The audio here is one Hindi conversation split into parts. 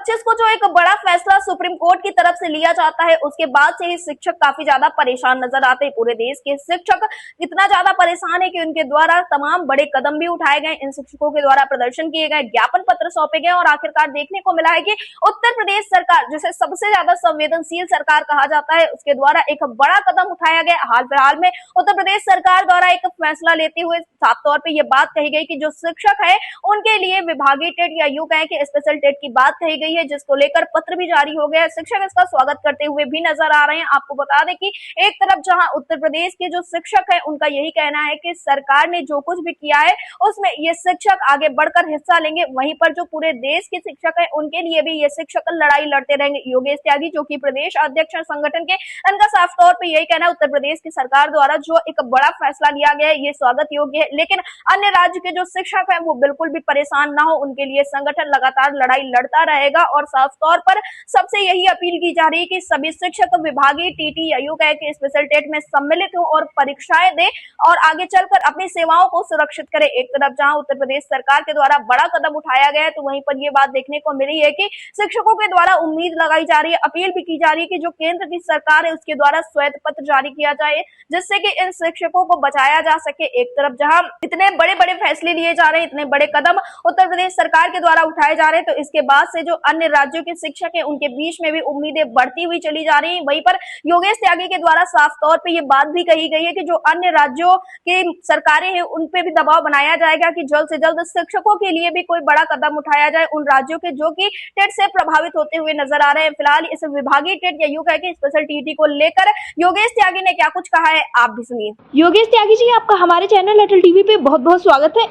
2025 को जो एक बड़ा फैसला सुप्रीम कोर्ट की तरफ से लिया जाता है, उसके बाद से ही शिक्षक काफी ज्यादा परेशान नजर आते हैं। पूरे देश के शिक्षक इतना ज्यादा परेशान है कि उनके द्वारा तमाम बड़े कदम भी उठाए गए, इन शिक्षकों के द्वारा प्रदर्शन किए गए, ज्ञापन पत्र सौंपे गए और आखिरकार देखने को मिला है कि उत्तर प्रदेश सरकार, जिसे सबसे ज्यादा संवेदनशील सरकार कहा जाता है, उसके द्वारा एक बड़ा कदम उठाया गया। हाल फिलहाल में उत्तर प्रदेश सरकार द्वारा एक फैसला लेते हुए साफ तौर पर यह बात कही गई कि जो शिक्षक है उनके लिए विभागीय टेट या यूं कहें कि स्पेशल टेट की बात कही गई है, जिसको लेकर पत्र भी जारी हो गया है। शिक्षक इसका स्वागत करते हुए भी नजर आ रहे हैं। आपको बता दें कि एक तरफ जहां उत्तर प्रदेश के जो शिक्षक है उनका यही कहना है कि सरकार ने जो कुछ भी किया है उसमें ये शिक्षक आगे बढ़कर हिस्सा लेंगे, वहीं पर जो पूरे देश के शिक्षक है उनके लिए भी ये शिक्षक लड़ाई लड़ते रहेंगे। योगेश त्यागी जो कि प्रदेश अध्यक्ष संगठन के, इनका साफ तौर पर यही कहना है उत्तर प्रदेश की सरकार द्वारा जो एक बड़ा फैसला लिया गया है ये स्वागत योग्य है, लेकिन अन्य राज्य के जो शिक्षक है वो बिल्कुल भी परेशान ना हो, उनके लिए संगठन लगातार लड़ाई लड़ता रहेगा। और साफ तौर पर सबसे यही अपील की जा रही है कि सभी शिक्षक विभागीय टीटी या यूं कहे कि स्पेशल टेट में सम्मिलित हो और परीक्षाएं दे और आगे चलकर अपनी सेवाओं को सुरक्षित करे। एक तरफ जहां उत्तर प्रदेश सरकार के द्वारा बड़ा कदम उठाया गया है, तो वहीं पर यह बात देखने को मिली है कि शिक्षकों के द्वारा उम्मीद लगाई जा रही है, अपील भी की जा रही है कि जो केंद्र की सरकार है उसके द्वारा श्वेत पत्र जारी किया जाए, जिससे कि इन शिक्षकों को बचाया जा सके। एक तरफ जहां इतने बड़े बड़े फैसले लिए जा रहे हैं, इतने बड़े कदम उत्तर प्रदेश सरकार के द्वारा उठाए जा रहे हैं, तो इसके बाद से जो अन्य राज्यों के शिक्षक हैं उनके बीच में भी उम्मीदें बढ़ती हुई चली जा रही हैं। वहीं पर योगेश त्यागी के द्वारा साफ तौर पे ये बात भी कही गई है कि जो अन्य राज्यों की सरकारें हैं उन पे भी दबाव बनाया जाएगा कि जल्द से जल्द शिक्षकों के लिए भी कोई बड़ा कदम उठाया जाए, उन राज्यों के जो कि टेट से प्रभावित होते हुए नजर आ रहे हैं। फिलहाल इस विभागीय टेट या यूं कहे कि स्पेशल टीटी को लेकर योगेश त्यागी ने क्या कुछ कहा है, आप भी सुनिए। योगेश त्यागी जी, आपका हमारे चैनल अटल टीवी पे बहुत बहुत स्वागत है।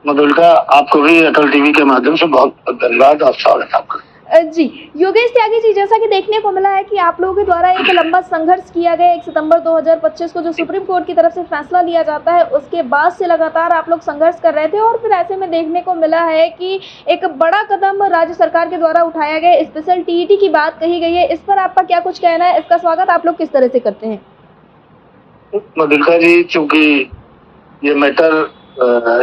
मधुलिका, आपको भी अटल टीवी के माध्यम से बहुत बहुत धन्यवाद और स्वागत आपका। जी योगेश त्यागी जी, जैसा कि देखने को मिला है कि आप लोगों के द्वारा एक लंबा संघर्ष किया गया 1 सितंबर 2025 को जो सुप्रीम कोर्ट की तरफ से फैसला लिया जाता है, उसके बाद से लगातार आप लोग संघर्ष कर रहे थे और फिर ऐसे में देखने को मिला है कि एक बड़ा कदम राज्य सरकार के द्वारा उठाया गया, स्पेशल टीईटी की बात कही गई है। इस पर आपका क्या कुछ कहना है, इसका स्वागत आप लोग किस तरह से करते हैं? मधुलिका जी, चूंकि ये मैटर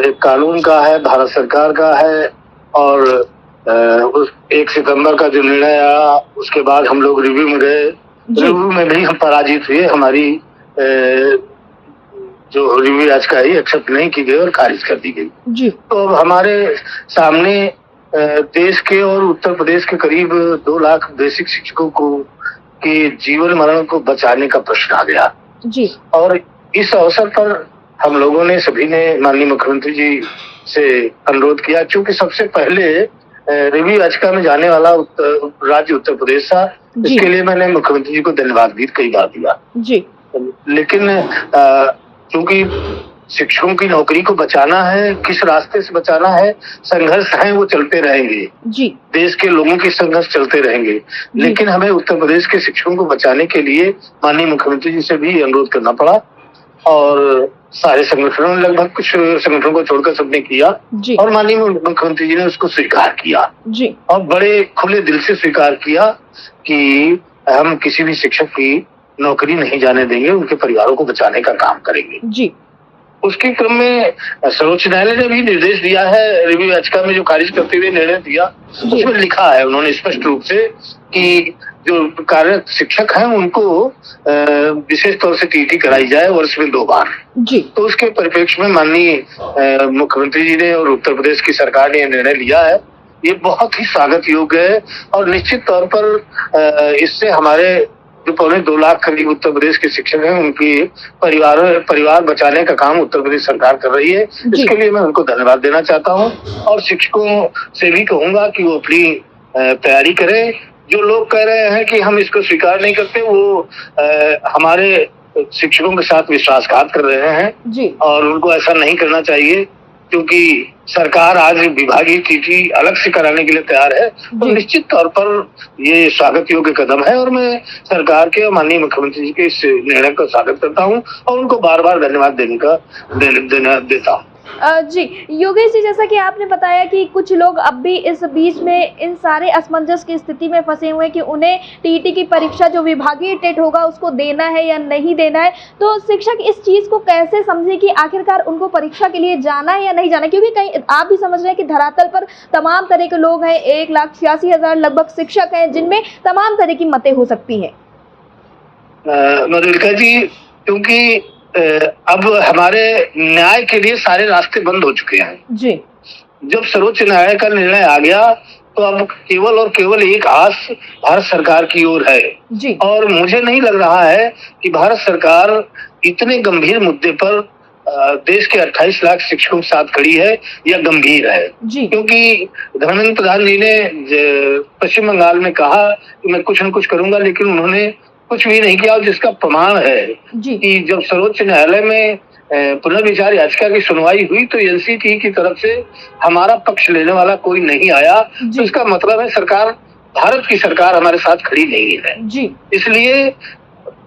एक कानून का है, भारत सरकार का है और उस 1 सितंबर का जो निर्णय आया उसके बाद हम लोग रिव्यू में गए, रिव्यू में भी हम पराजित हुए, हमारी जो रिव्यू याचिका ही एक्सेप्ट नहीं की गई और खारिज कर दी गई जी। तो हमारे सामने देश के और उत्तर प्रदेश के करीब 2 लाख बेसिक शिक्षकों को के जीवन मरण को बचाने का प्रश्न आ गया जी। और इस अवसर पर हम लोगों ने सभी ने माननीय मुख्यमंत्री जी से अनुरोध किया, क्योंकि सबसे पहले रिव्यू याचिका में जाने वाला राज्य उत्तर प्रदेश था। इसके लिए मैंने मुख्यमंत्री जी को धन्यवाद भी कई बार दिया जी। लेकिन क्योंकि शिक्षकों की नौकरी को बचाना है, किस रास्ते से बचाना है, संघर्ष है वो चलते रहेंगे जी। देश के लोगों के संघर्ष चलते रहेंगे, लेकिन हमें उत्तर प्रदेश के शिक्षकों को बचाने के लिए माननीय मुख्यमंत्री जी से भी अनुरोध करना पड़ा और सारे संगठनों ने, लगभग कुछ संगठनों को छोड़कर सबने किया और माननीय मुख्यमंत्री जी ने उसको स्वीकार किया जी। और बड़े खुले दिल से स्वीकार किया कि हम किसी भी शिक्षक की नौकरी नहीं जाने देंगे, उनके परिवारों को बचाने का काम करेंगे जी। उसके क्रम में सर्वोच्च न्यायालय ने भी निर्देश दिया है, रिव्यू याचिका में जो खारिज करते हुए निर्णय दिया उसमें लिखा है उन्होंने स्पष्ट रूप से कि जो कार्यरत शिक्षक हैं उनको विशेष तौर से टीटी कराई जाए वर्ष में 2 बार जी। तो उसके परिप्रेक्ष्य में माननीय मुख्यमंत्री जी ने और उत्तर प्रदेश की सरकार ने निर्णय लिया है। ये बहुत ही स्वागत योग्य है और निश्चित तौर पर इससे हमारे जो 2.25 लाख करीब उत्तर प्रदेश के शिक्षक हैं उनकी परिवार बचाने का काम उत्तर प्रदेश सरकार कर रही है। इसके लिए मैं उनको धन्यवाद देना चाहता हूँ और शिक्षकों से भी कहूंगा कि वो अपनी तैयारी करें। जो लोग कह रहे हैं कि हम इसको स्वीकार नहीं करते, वो हमारे शिक्षकों के साथ विश्वासघात कर रहे हैं जी। और उनको ऐसा नहीं करना चाहिए, क्योंकि सरकार आज विभागीय टीटी अलग से कराने के लिए तैयार है तो निश्चित तौर पर ये स्वागत योग्य कदम है और मैं सरकार के और माननीय मुख्यमंत्री जी के इस निर्णय का स्वागत करता हूं और उनको बार बार धन्यवाद देता हूं। जी, योगेश जी, जैसा कि आपने बताया कि कुछ लोग अब भी इस बीच में इन सारे असमंजस की स्थिति में फंसे हुए हैं कि उन्हें टीईटी की परीक्षा जो विभागीय टेट होगा उसको देना है या नहीं देना है। तो शिक्षक इस चीज़ को कैसे समझे कि आखिरकार उनको परीक्षा के लिए जाना है या नहीं जाना है? क्योंकि कहीं आप भी समझ रहे हैं कि धरातल पर तमाम तरह के लोग हैं, 1,86,000 लगभग शिक्षक हैं, जिनमें तमाम तरह की मतें हो सकती हैं। मधुलिका जी, क्योंकि अब हमारे न्याय के लिए सारे रास्ते बंद हो चुके हैं। जी। जब सर्वोच्च न्यायालय का निर्णय आ गया तो अब केवल और केवल एक आस भारत सरकार की ओर है। जी। और मुझे नहीं लग रहा है कि भारत सरकार इतने गंभीर मुद्दे पर देश के 28 लाख शिक्षकों के साथ खड़ी है या गंभीर है। जी। क्योंकि धर्मेंद्र प्रधान जी ने पश्चिम बंगाल में कहा कि मैं कुछ न कुछ करूंगा, लेकिन उन्होंने कुछ भी नहीं किया, जिसका प्रमाण है कि जब सर्वोच्च न्यायालय में पुनर्विचार याचिका की सुनवाई हुई तो एनसीटी की तरफ से हमारा पक्ष लेने वाला कोई नहीं आया। तो इसका मतलब है सरकार, भारत की सरकार हमारे साथ खड़ी नहीं है। जी। इसलिए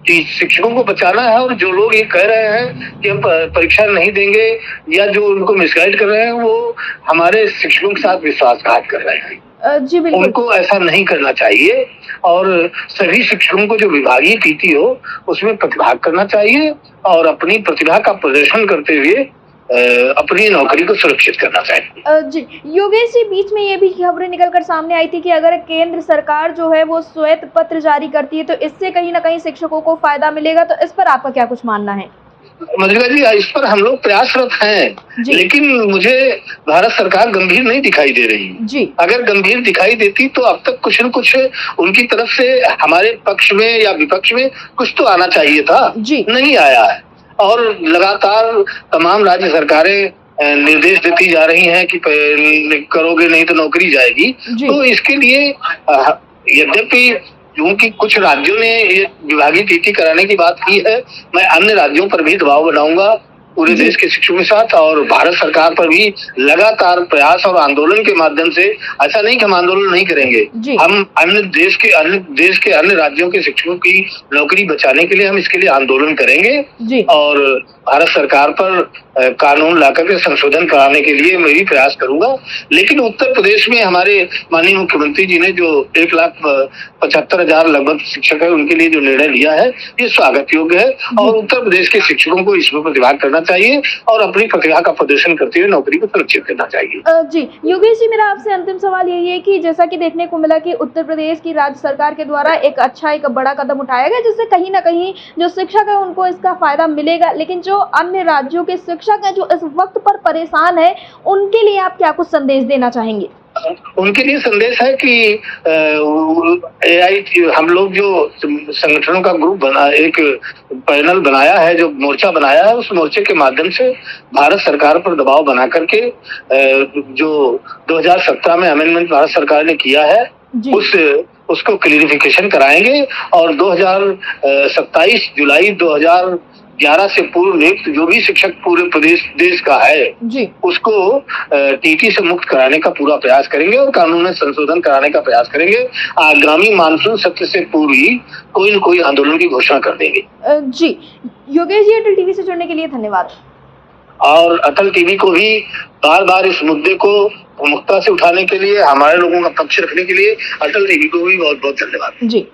शिक्षकों को बचाना है, और जो लोग ये कह रहे हैं कि हम परीक्षा नहीं देंगे या जो उनको मिसगाइड कर रहे हैं, वो हमारे शिक्षकों के साथ विश्वासघात कर रहे हैं। जी बिल्कुल। उनको ऐसा नहीं करना चाहिए और सभी शिक्षकों को जो विभागीय टीटी हो उसमें प्रतिभाग करना चाहिए और अपनी प्रतिभा का प्रदर्शन करते हुए अपनी नौकरी को सुरक्षित करना चाहिए। जी, योगेश जी, बीच में ये भी खबरें निकलकर सामने आई थी कि अगर केंद्र सरकार जो है वो श्वेत पत्र जारी करती है तो इससे कहीं ना कहीं शिक्षकों को फायदा मिलेगा, तो इस पर आपका क्या कुछ मानना है? मधुलिका जी, इस पर हम लोग प्रयासरत हैं, लेकिन मुझे भारत सरकार गंभीर नहीं दिखाई दे रही जी। अगर गंभीर दिखाई देती तो अब तक कुछ न कुछ उनकी तरफ से हमारे पक्ष में या विपक्ष में कुछ तो आना चाहिए था जी। नहीं आया है, और लगातार तमाम राज्य सरकारें निर्देश देती जा रही हैं कि करोगे नहीं तो नौकरी जाएगी। तो इसके लिए यद्यपि क्योंकि कुछ राज्यों ने ये विभागीय टीटी कराने की बात की है, मैं अन्य राज्यों पर भी दबाव बनाऊंगा पूरे देश के शिक्षकों के साथ, और भारत सरकार पर भी लगातार प्रयास और आंदोलन के माध्यम से, ऐसा नहीं कि हम आंदोलन नहीं करेंगे, हम अन्य देश के अन्य राज्यों के शिक्षकों की नौकरी बचाने के लिए हम इसके लिए आंदोलन करेंगे और भारत सरकार पर कानून लाकर के संशोधन कराने के लिए मैं भी प्रयास करूंगा। लेकिन उत्तर प्रदेश में हमारे माननीय मुख्यमंत्री जी ने जो 1,75,000 लगभग शिक्षक है उनके लिए जो निर्णय लिया है ये स्वागत योग्य है, और उत्तर प्रदेश के शिक्षकों को इसमें प्रतिभाग करना चाहिए और अपनी प्रतिभा का प्रदर्शन करते हुए नौकरी को सुरक्षित करना चाहिए। जी योगेश जी, मेरा आपसे अंतिम सवाल यही है कि जैसा कि देखने को मिला कि उत्तर प्रदेश की राज्य सरकार के द्वारा एक बड़ा कदम उठाया गया, जिससे कहीं ना कहीं जो शिक्षक है उनको इसका फायदा मिलेगा, लेकिन जो अन्य राज्यों के शिक्षक हैं जो इस वक्त पर परेशान है, उनके लिए आप क्या कुछ संदेश देना चाहेंगे? उनके लिए संदेश है कि हम लोग जो संगठनों का ग्रुप बना, एक पैनल बनाया है, जो मोर्चा बनाया है, उस मोर्चे के माध्यम से भारत सरकार पर दबाव बना करके जो 2017 में अमेंडमेंट भारत सरकार ने किया है उसको क्लियरिफिकेशन कराएंगे, और 2027 जुलाई 2011 से पूर्व नियुक्त जो भी शिक्षक पूरे देश का है उसको टीटी से मुक्त कराने का पूरा प्रयास करेंगे और कानून में संशोधन कराने का प्रयास करेंगे। आगामी मानसून सत्र से पूर्व ही कोई न कोई आंदोलन की घोषणा कर देंगे। जी योगेश जी, अटल टीवी से जुड़ने के लिए धन्यवाद। और अटल टीवी को भी बार बार इस मुद्दे को प्रमुखता से उठाने के लिए, हमारे लोगों का पक्ष रखने के लिए अटल टीवी को भी बहुत बहुत धन्यवाद। जी।